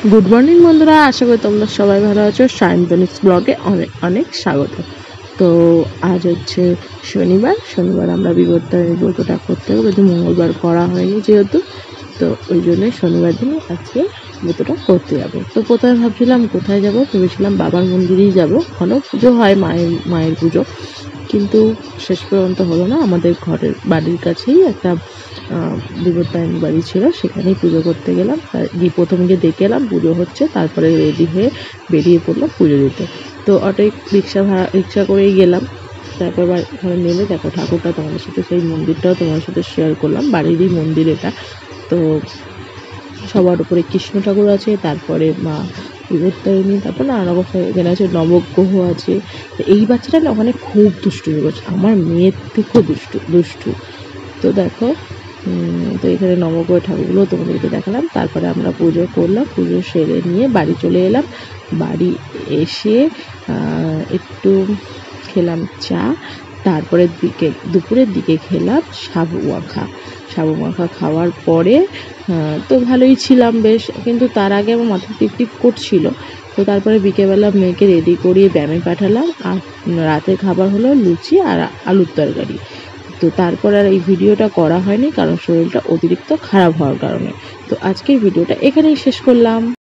Good morning বন্ধুরা, আশা করি তোমরা সবাই ভালো আছো। সায়ন্তনিক্স ব্লগে অনেক অনেক স্বাগত। তো আজ হচ্ছে শনিবার আমরা বিব্রতটা করতে হবে, কিন্তু মঙ্গলবার করা হয়নি যেহেতু, তো ওই জন্যই শনিবার দিনে আজকে ব্রতটা করতে যাবো। তো প্রথমে ভাবছিলাম কোথায় যাব, ভেবেছিলাম বাবার মন্দিরেই যাব, ওখানেও পুজো হয়, মায়ের পুজো, কিন্তু শেষ পর্যন্ত হলো না। আমাদের বাড়ির কাছেই একটা বিপত্তায়ন বাড়ি ছিল, সেখানেই পুজো করতে গেলাম। গিয়ে প্রথম গিয়ে দেখে এলাম পুজো হচ্ছে, তারপরে রেডি হয়ে বেরিয়ে পড়লাম পুজো দিতে। তো রিক্সা করেই গেলাম। তারপর ওখানে নেমে দেখো ঠাকুরটা তোমাদের সাথে, সেই মন্দিরটাও তোমাদের সাথে শেয়ার করলাম, বাড়িরই মন্দির এটা। তো সবার উপরে কৃষ্ণ ঠাকুর আছে, তারপরে মা বিপত্তারিণী, তারপর নানা রকম এখানে আছে, নবগ্রহ আছে। এই বাচ্চাটা না ওখানে খুব দুষ্টুমি করছে, আমার মেয়ের থেকেও দুষ্টু। তো দেখো, তো এখানে নবগ্রহ ঠাকুরগুলো তোমাদেরকে দেখালাম। তারপরে আমরা পুজো করলাম, পুজো সেরে নিয়ে বাড়ি চলে এলাম। বাড়ি এসে একটু খেলাম চা, তারপরে দুপুরের দিকে খেলাম সাবু মাখা খাওয়ার পরে তো ভালোই ছিলাম বেশ, কিন্তু তার আগে আমার মাথা টিপ করছিল। তো তারপরে বিকেলবেলা মেয়েকে রেডি করিয়ে ব্যায়ামে পাঠালাম, আর রাতের খাবার হলো লুচি আর আলুর তরকারি। তো তারপর আর এই ভিডিওটা করা হয়নি, কারণ শরীরটা অতিরিক্ত খারাপ হওয়ার কারণে। তো আজকের ভিডিওটা এখানেই শেষ করলাম।